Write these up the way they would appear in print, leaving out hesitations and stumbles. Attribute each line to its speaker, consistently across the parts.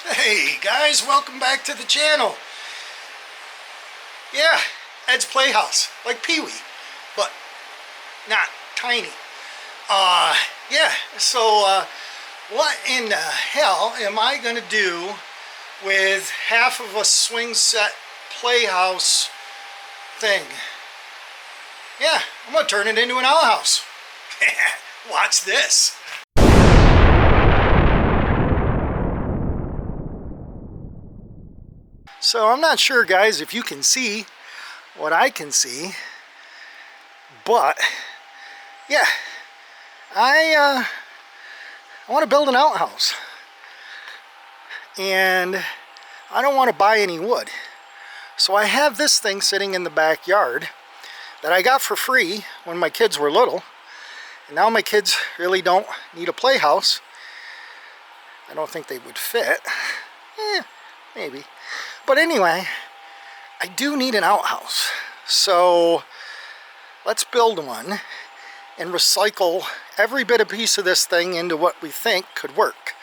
Speaker 1: Hey guys, welcome back to the channel. Yeah, Ed's Playhouse, like Pee-wee, but not tiny. Yeah, so what in the hell am I gonna do with half of a swing set Playhouse thing? Yeah, I'm gonna turn it into an outhouse. Watch this. So I'm not sure, guys, if you can see what I can see, but yeah, I want to build an outhouse, and I don't want to buy any wood. So I have this thing sitting in the backyard that I got for free when my kids were little, and now my kids really don't need a playhouse. I don't think they would fit. Maybe. But anyway, I do need an outhouse. So let's build one and recycle every bit of piece of this thing into what we think could work.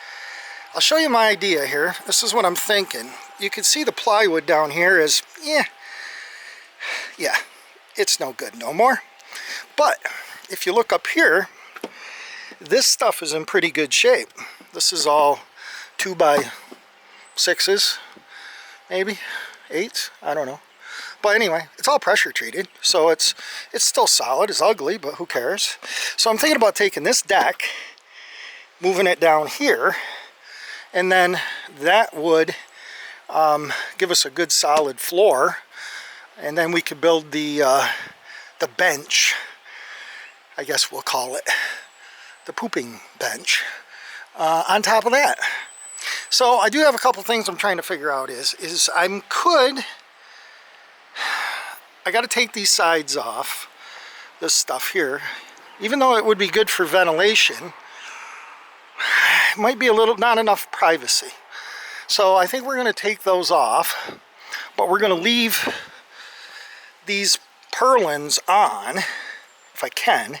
Speaker 1: I'll show you my idea here. This is what I'm thinking. You can see the plywood down here is, yeah, it's no good no more. But if you look up here, this stuff is in pretty good shape. This is all 2x6s, maybe 8s, I don't know. But anyway, it's all pressure treated, so it's still solid. It's ugly, but who cares? So I'm thinking about taking this deck, moving it down here, and then that would give us a good solid floor, and then we could build the bench, I guess we'll call it, the pooping bench, on top of that. So I do have a couple things I'm trying to figure out. I got to take these sides off, this stuff here. Even though it would be good for ventilation, it might be not enough privacy. So I think we're going to take those off, but we're going to leave these purlins on, if I can,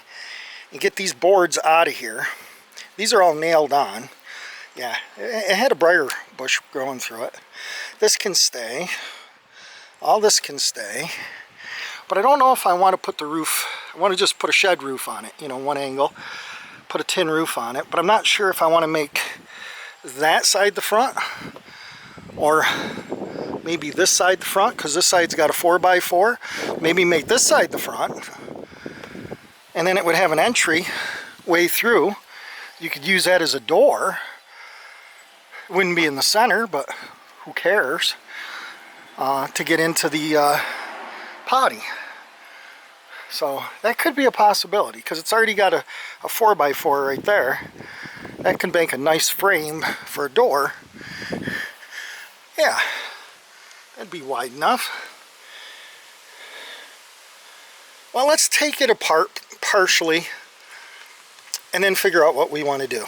Speaker 1: and get these boards out of here. These are all nailed on. Yeah, it had a briar bush growing through it. This can stay. All this can stay. But I don't know if I want to put the roof, I want to just put a shed roof on it, you know, one angle, put a tin roof on it. But I'm not sure if I want to make that side the front, or maybe this side the front, because this side's got a 4x4. Maybe make this side the front, and then it would have an entry way through. You could use that as a door. It wouldn't be in the center, but who cares, to get into the potty. So that could be a possibility, because it's already got a 4x4 right there. That can make a nice frame for a door. Yeah, that'd be wide enough. Well, let's take it apart partially and then figure out what we want to do.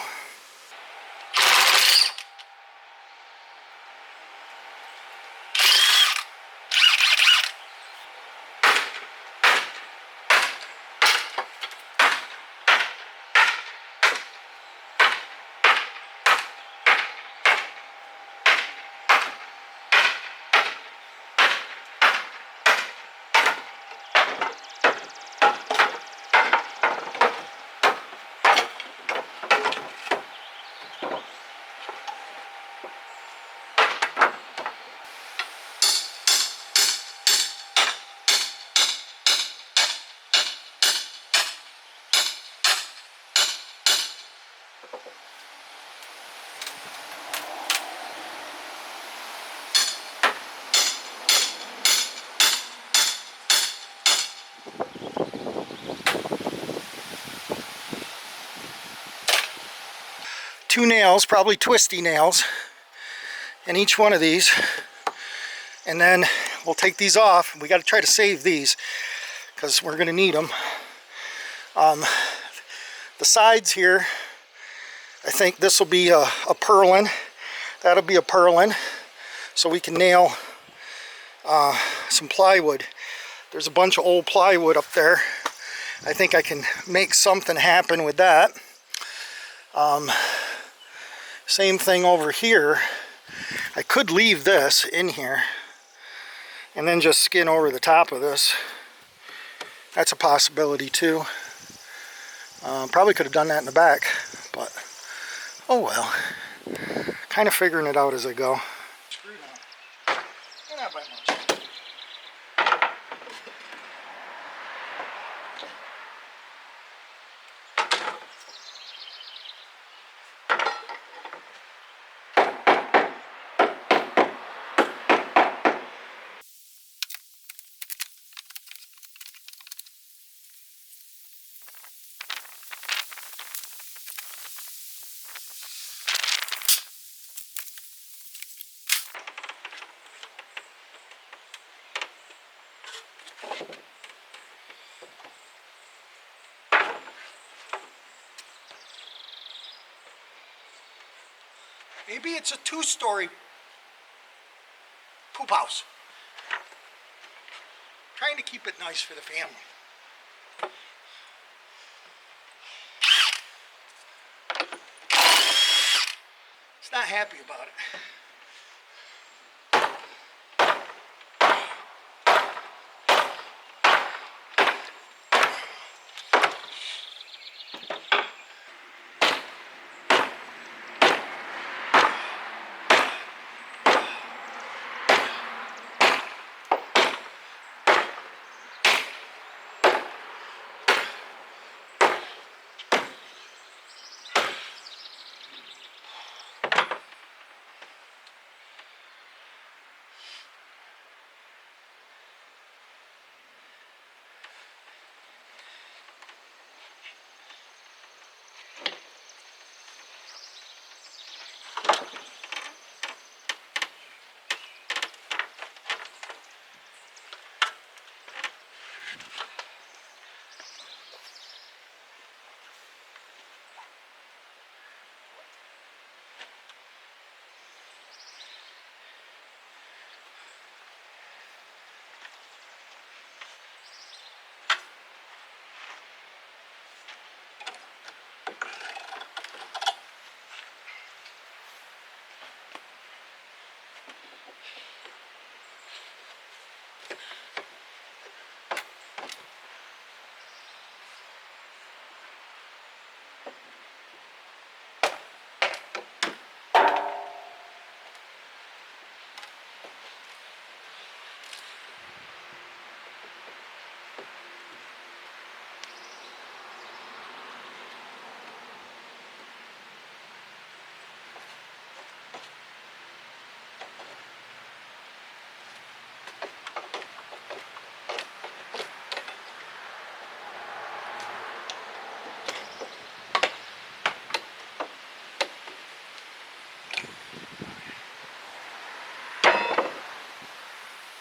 Speaker 1: Two nails, probably twisty nails, in each one of these, and then we'll take these off. We got to try to save these because we're going to need them. The sides here, I think this will be a purlin. That'll be a purlin, so we can nail some plywood. There's a bunch of old plywood up there. I think I can make something happen with that. Same thing over here. I could leave this in here and then just skin over the top of this. That's a possibility too. Probably could have done that in the back, but oh well. Kind of figuring it out as I go. Screw down. Not by much. Maybe it's a 2-story poop house. Trying to keep it nice for the family. It's not happy about it.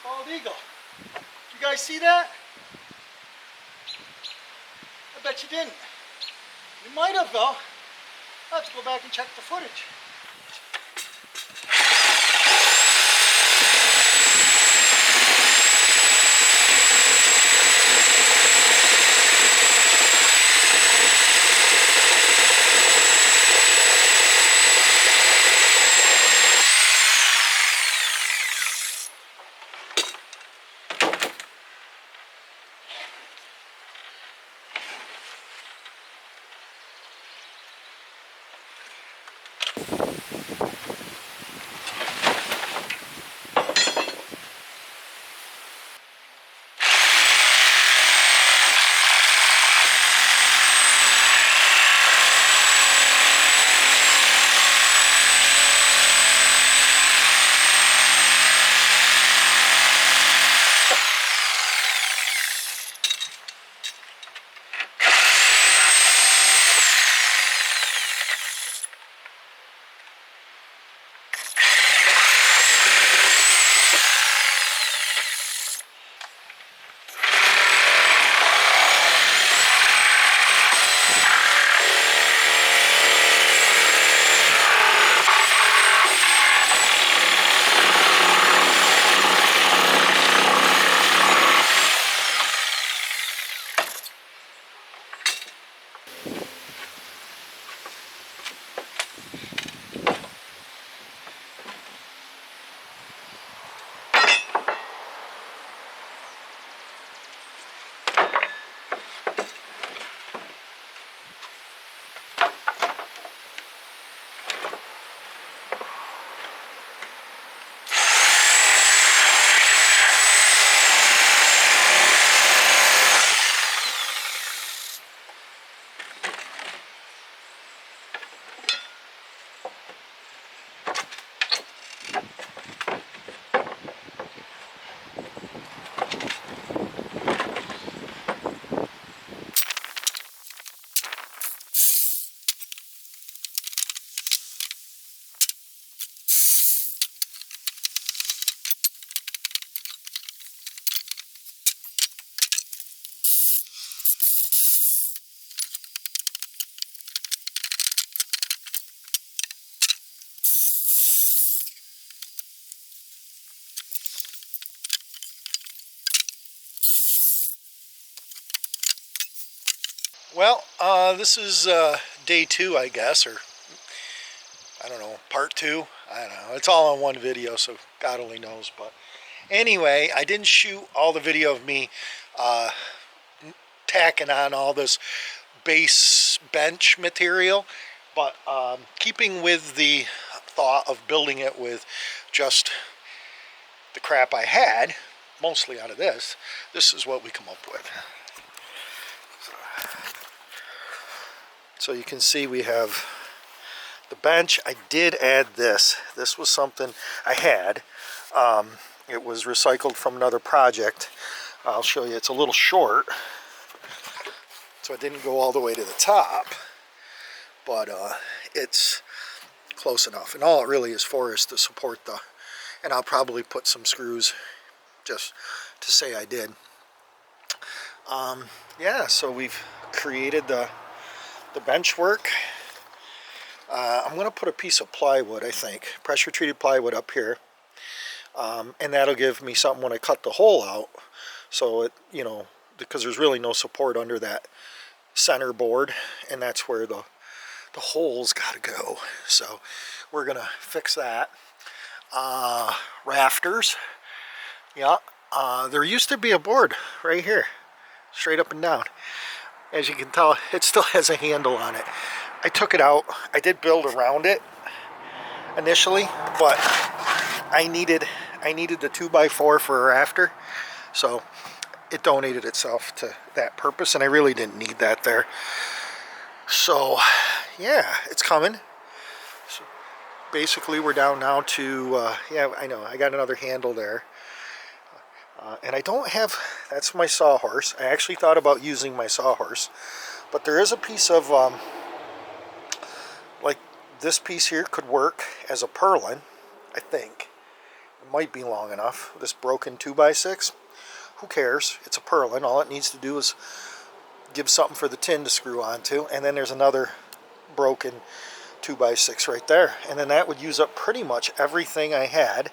Speaker 1: Bald eagle. Did you guys see that? I bet you didn't. You might have though. I'll have to go back and check the footage. Well, this is day 2, I guess, or I don't know, part 2. I don't know. It's all on one video, so God only knows. But anyway, I didn't shoot all the video of me tacking on all this base bench material, but keeping with the thought of building it with just the crap I had, mostly out of this is what we come up with. So you can see we have the bench. I did add this. This was something I had. It was recycled from another project. I'll show you. It's a little short, so it didn't go all the way to the top, but it's close enough. And all it really is for is to support the, and I'll probably put some screws just to say I did. Yeah, so we've created the bench work. I'm going to put a piece of plywood, I think, pressure treated plywood up here, and that'll give me something when I cut the hole out, so it, you know, because there's really no support under that center board, and that's where the hole's got to go. So we're going to fix that. Rafters, yeah, there used to be a board right here, straight up and down. As you can tell, it still has a handle on it. I took it out. I did build around it initially, but I needed the 2x4 for a rafter, so it donated itself to that purpose, and I really didn't need that there. So yeah, it's coming. So basically we're down now to yeah, I know I got another handle there, and I don't have, that's my sawhorse. I actually thought about using my sawhorse, but there is a piece of like this piece here could work as a purlin. I think it might be long enough. This broken 2x6, who cares? It's a purlin. All it needs to do is give something for the tin to screw onto, and then there's another broken 2x6 right there, and then that would use up pretty much everything I had.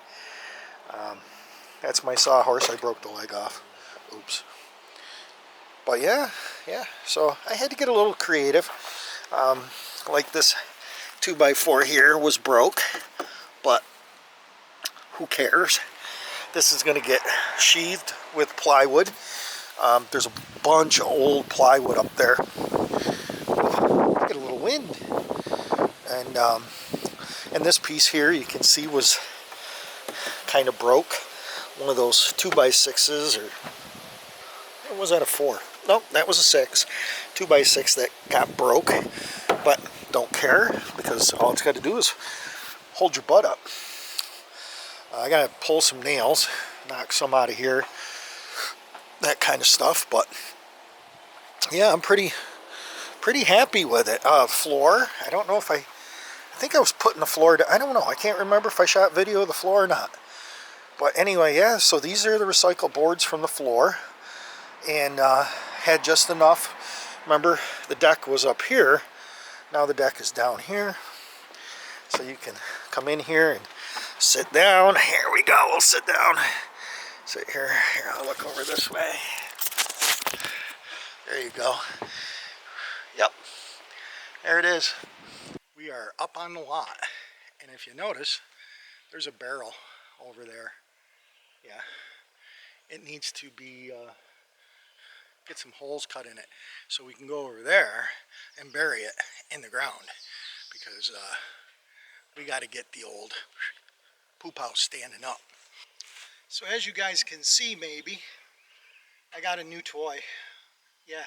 Speaker 1: That's my sawhorse. I broke the leg off. Oops. But yeah, so I had to get a little creative. Like this 2x4 here was broke, but who cares? This is going to get sheathed with plywood. There's a bunch of old plywood up there. Get a little wind. And this piece here you can see was kind of broke. One of those 2x6s, or was that a 4? No, that was a 6. 2x6 that got broke, but don't care, because all it's got to do is hold your butt up. I gotta pull some nails, knock some out of here, that kind of stuff. But yeah, I'm pretty happy with it. Floor, I don't know if I think I was putting the floor I don't know, I can't remember if I shot video of the floor or not. But anyway, yeah, so these are the recycled boards from the floor, and had just enough. Remember, the deck was up here. Now the deck is down here, so you can come in here and sit down. Here we go, we'll sit down. Sit here. Here, I'll look over this way. There you go. Yep, there it is. We are up on the lot, and if you notice, there's a barrel over there. Yeah, it needs to be, get some holes cut in it, so we can go over there and bury it in the ground, because we got to get the old poop house standing up. So as you guys can see, maybe, I got a new toy. Yeah,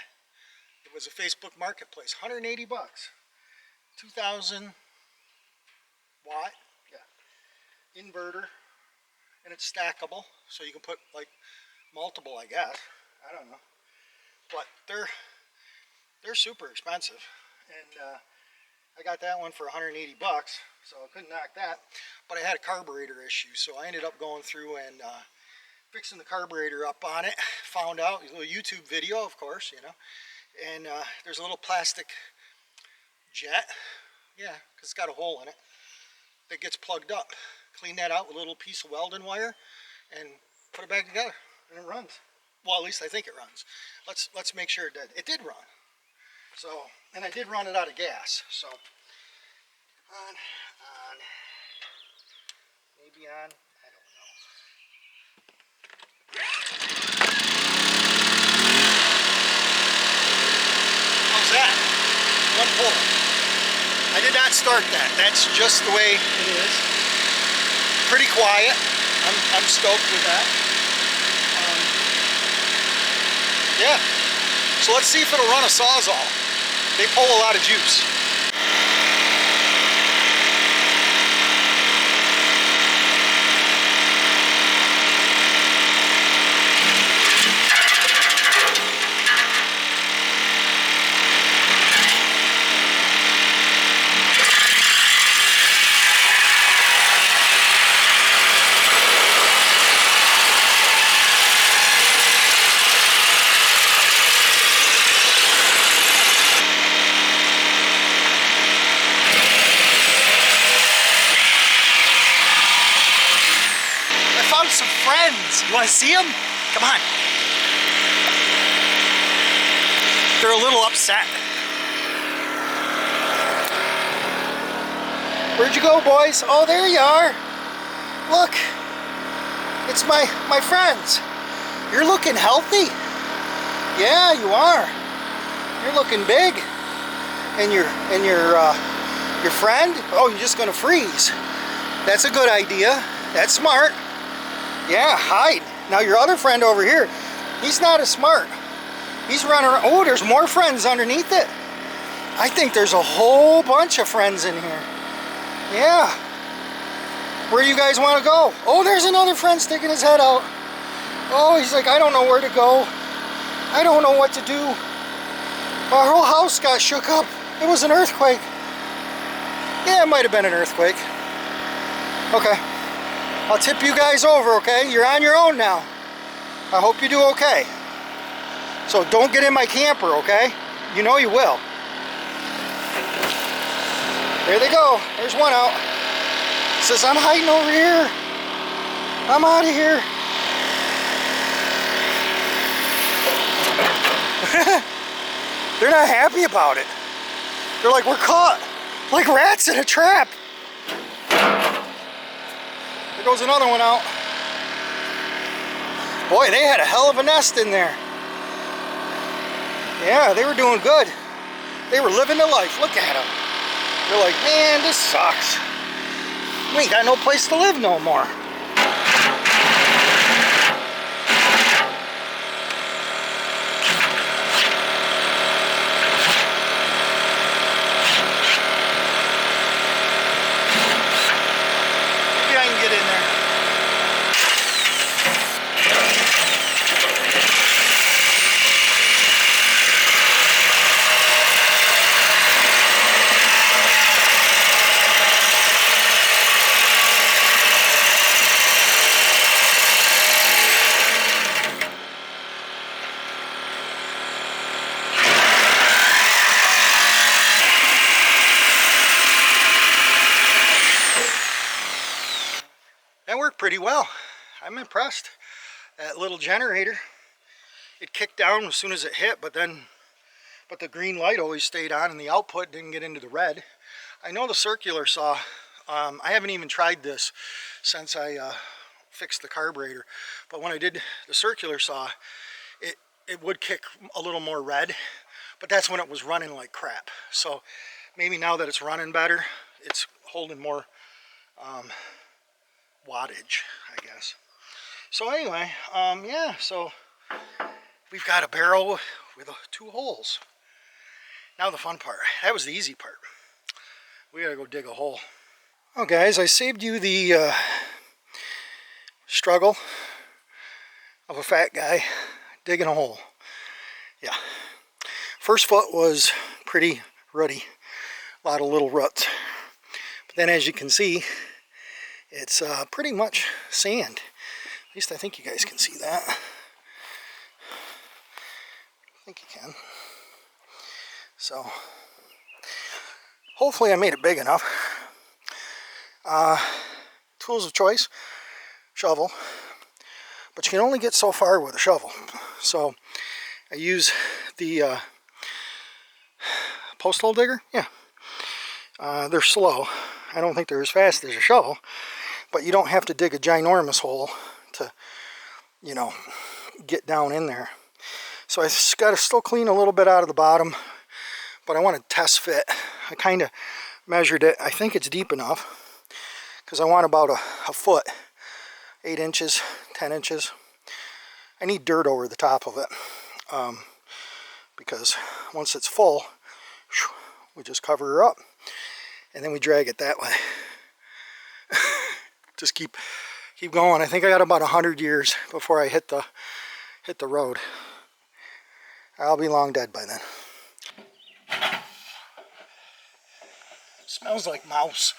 Speaker 1: it was a Facebook Marketplace, 180 bucks, 2,000 watt, yeah, inverter, and it's stackable, so you can put like multiple, I guess. I don't know, but they're super expensive, and I got that one for 180 bucks, so I couldn't knock that. But I had a carburetor issue, so I ended up going through and fixing the carburetor up on it. Found out, a little YouTube video, of course, you know, and there's a little plastic jet, yeah, because it's got a hole in it, that gets plugged up. Clean that out with a little piece of welding wire and put it back together, and it runs. Well, at least I think it runs. Let's make sure it did. It did run. So, and I did run it out of gas. So, on, maybe on, I don't know. How's that? One pull. I did not start that. That's just the way it is. Pretty quiet. I'm stoked with that. Yeah. So let's see if it'll run a Sawzall. They pull a lot of juice. Some friends. You want to see them? Come on. They're a little upset. Where'd you go, boys? Oh, there you are. Look. It's my friends. You're looking healthy. Yeah, you are. You're looking big. And your friend? Oh, you're just gonna freeze. That's a good idea. That's smart. Yeah, hide. Now your other friend over here, he's not as smart. He's running around. Oh, there's more friends underneath it. I think there's a whole bunch of friends in here. Yeah. Where do you guys want to go? Oh, there's another friend sticking his head out. Oh, he's like, I don't know where to go. I don't know what to do. Our whole house got shook up. It was an earthquake. Yeah, it might have been an earthquake. Okay. I'll tip you guys over, okay? You're on your own now. I hope you do okay. So don't get in my camper, okay? You know you will. There they go. There's one out. Says, I'm hiding over here. I'm out of here. They're not happy about it. They're like, we're caught like rats in a trap. There goes another one out. Boy, they had a hell of a nest in there. Yeah, they were doing good. They were living the life. Look at them. They're like, man, this sucks. We ain't got no place to live no more. Maybe I can get in there. That worked pretty well. I'm impressed. That little generator, it kicked down as soon as it hit, but the green light always stayed on and the output didn't get into the red. I know the circular saw, I haven't even tried this since I fixed the carburetor, but when I did the circular saw, it would kick a little more red, but that's when it was running like crap. So maybe now that it's running better, it's holding more wattage, I guess. So anyway, yeah, so we've got a barrel with 2 holes. Now the fun part. That was the easy part. We gotta go dig a hole. Oh guys, I saved you the struggle of a fat guy digging a hole. Yeah. First foot was pretty rutty. A lot of little ruts. But then as you can see, it's pretty much sand. At least I think you guys can see that. I think you can. So, hopefully I made it big enough. Tools of choice, shovel. But you can only get so far with a shovel. So, I use the post hole digger? Yeah. They're slow. I don't think they're as fast as a shovel, but you don't have to dig a ginormous hole to, you know, get down in there. So I just got to still clean a little bit out of the bottom, but I want to test fit. I kind of measured it. I think it's deep enough because I want about a foot, 8 inches, 10 inches. I need dirt over the top of it because once it's full, we just cover her up and then we drag it that way. Just keep going. I think I got about 100 years before I hit the road. I'll be long dead by then. Smells like mouse.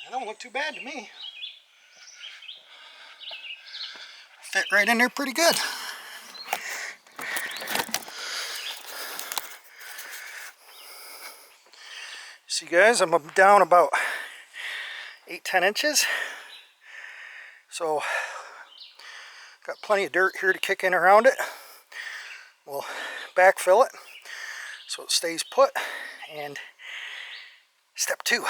Speaker 1: That don't look too bad to me. Fit right in there pretty good. See guys, I'm down about 8-10 inches. So got plenty of dirt here to kick in around it. We'll backfill it so it stays put. And step 2.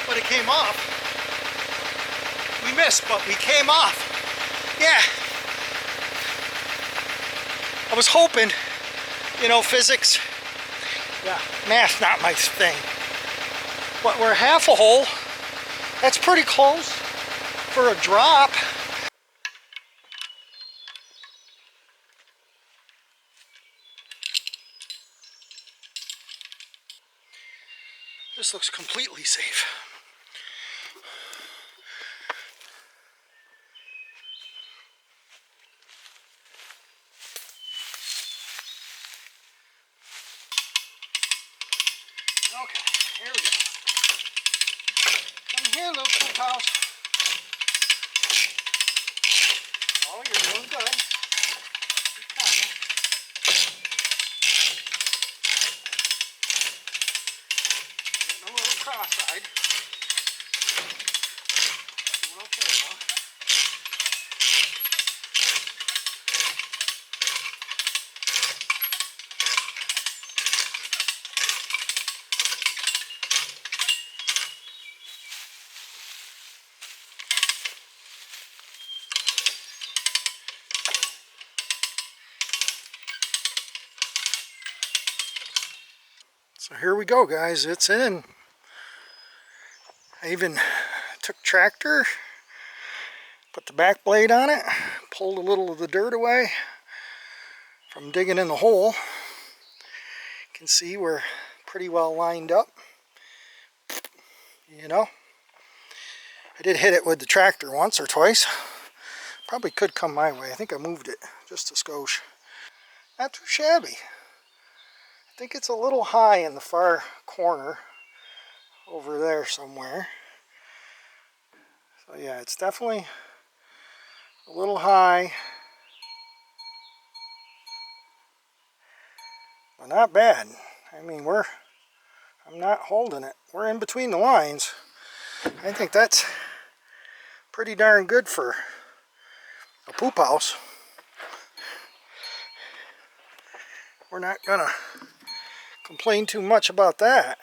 Speaker 1: But it came off. We missed, but we came off. Yeah. I was hoping, you know, physics. Yeah, math not my thing. But we're half a hole. That's pretty close for a drop. This looks completely safe. Okay, here we go. Come here, little Outhouse. Oh, you're doing good. Keep coming. Getting a little cross-eyed. Doing okay, though. So here we go, guys. It's in. I even took tractor, put the back blade on it, pulled a little of the dirt away from digging in the hole. You can see we're pretty well lined up. You know, I did hit it with the tractor once or twice. Probably could come my way. I think I moved it just a skosh. Not too shabby. I think it's a little high in the far corner over there somewhere. So yeah, it's definitely a little high, but not bad. I mean, I'm not holding it. We're in between the lines. I think that's pretty darn good for a poop house. We're not gonna complain too much about that.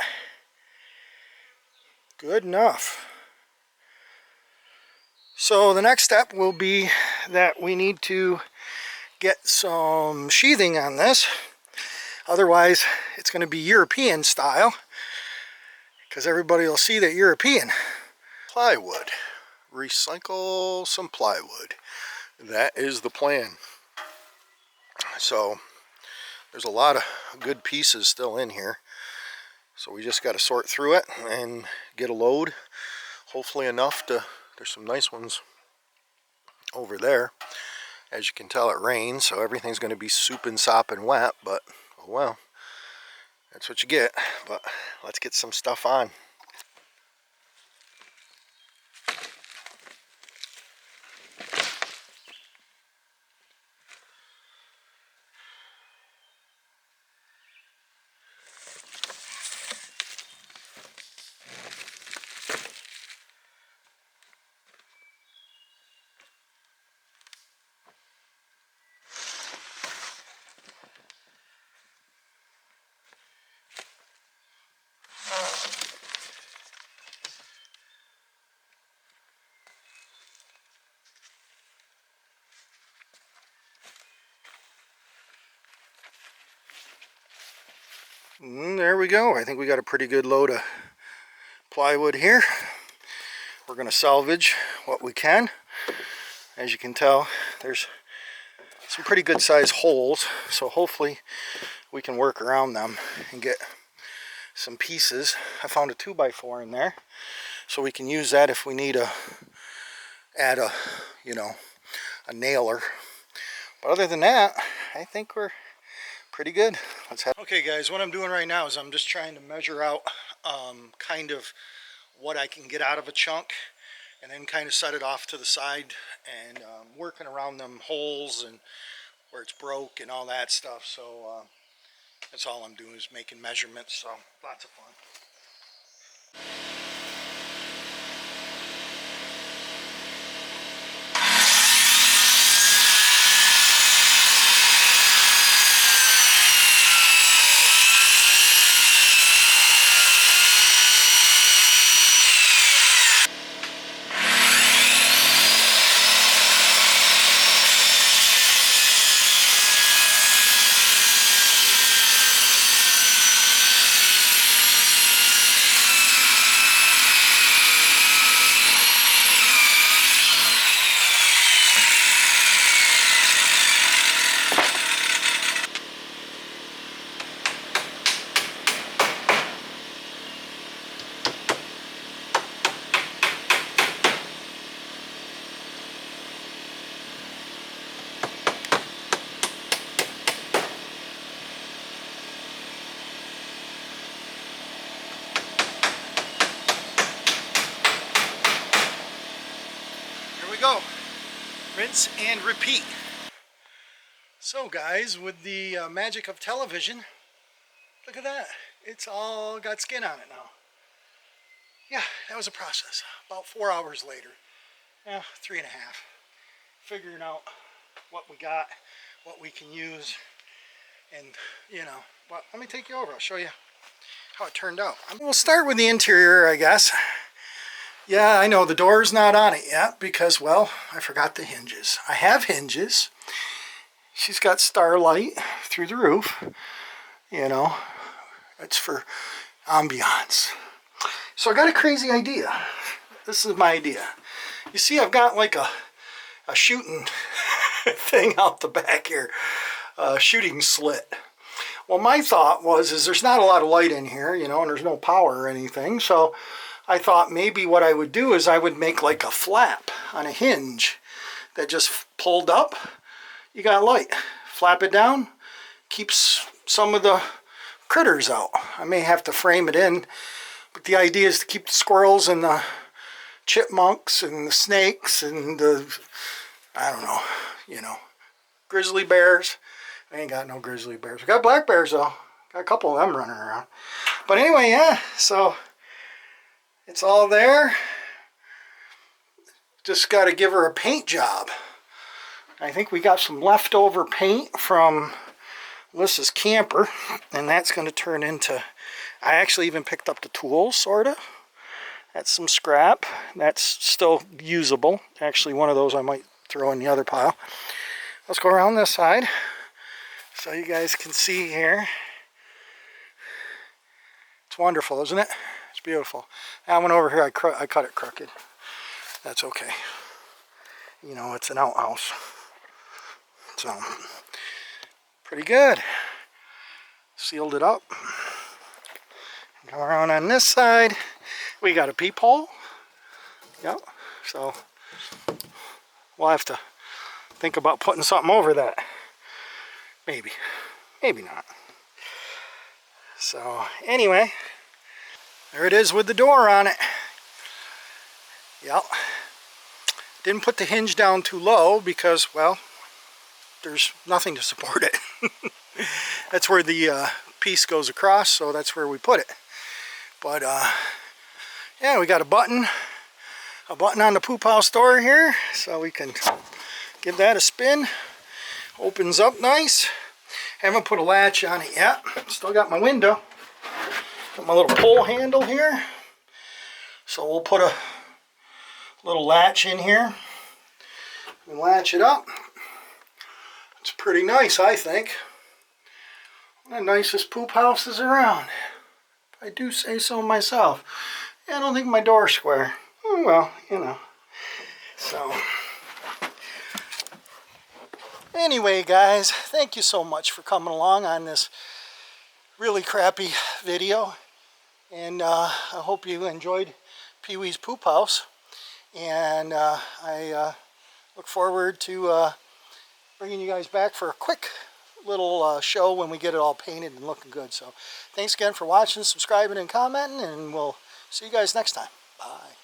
Speaker 1: Good enough. So the next step will be that we need to get some sheathing on this. Otherwise, it's going to be European style, because everybody will see that European. Plywood. Recycle some plywood. That is the plan. So there's a lot of good pieces still in here. So we just got to sort through it and get a load. Hopefully enough to, there's some nice ones over there. As you can tell, it rains, so everything's going to be soup and sop and wet, but oh well, that's what you get. But let's get some stuff on. There we go. I think we got a pretty good load of plywood here. We're going to salvage what we can. As you can tell, there's some pretty good sized holes, so hopefully we can work around them and get some pieces. I found a 2x4 in there, so we can use that if we need to add a, you know, a nailer. But other than that, I think we're pretty good. Let's have. Okay guys, what I'm doing right now is I'm just trying to measure out kind of what I can get out of a chunk, and then kind of set it off to the side, and working around them holes and where it's broke and all that stuff. So that's all I'm doing, is making measurements. So lots of fun. Go. Rinse and repeat. So guys, with the magic of television, look at that. It's all got skin on it now. Yeah, that was a process. About 4 hours later. Yeah, 3.5. Figuring out what we got, what we can use, and you know, well, let me take you over. I'll show you how it turned out. We'll start with the interior, I guess. Yeah, I know the door's not on it yet because, well, I forgot the hinges. I have hinges. She's got starlight through the roof. You know, it's for ambiance. So I got a crazy idea. This is my idea. You see, I've got like a shooting thing out the back here, a shooting slit. Well, my thought is there's not a lot of light in here, you know, and there's no power or anything, so I thought maybe what I would do is I would make like a flap on a hinge that just pulled up. You got light. Flap it down, keeps some of the critters out. I may have to frame it in, but the idea is to keep the squirrels and the chipmunks and the snakes and the, I don't know, you know, grizzly bears. I ain't got no grizzly bears. We got black bears though. Got a couple of them running around. But anyway, yeah, so it's all there. Just got to give her a paint job. I think we got some leftover paint from Alyssa's camper, and that's going to turn into, I actually even picked up the tools, sort of. That's some scrap. That's still usable. Actually, one of those I might throw in the other pile. Let's go around this side so you guys can see here. It's wonderful, isn't it? It's beautiful. That one over here, I cut it crooked. That's okay. You know, it's an outhouse. So, pretty good. Sealed it up. Come around on this side. We got a peephole. Yep. So, we'll have to think about putting something over that. Maybe. Maybe not. So, anyway. There it is with the door on it. Yep. Didn't put the hinge down too low because, well, there's nothing to support it. That's where the piece goes across, so that's where we put it. But yeah, we got a button on the poop house door here, so we can give that a spin. Opens up nice. Haven't put a latch on it yet. Still got my window. Got my little pull handle here. So we'll put a little latch in here and latch it up. It's pretty nice, I think. One of the nicest poop houses around, if I do say so myself. Yeah, I don't think my door's square. Oh, well, you know. So, anyway, guys, thank you so much for coming along on this really crappy video. And I hope you enjoyed Pee-wee's Poop House. And I look forward to bringing you guys back for a quick little show when we get it all painted and looking good. So thanks again for watching, subscribing, and commenting, and we'll see you guys next time. Bye.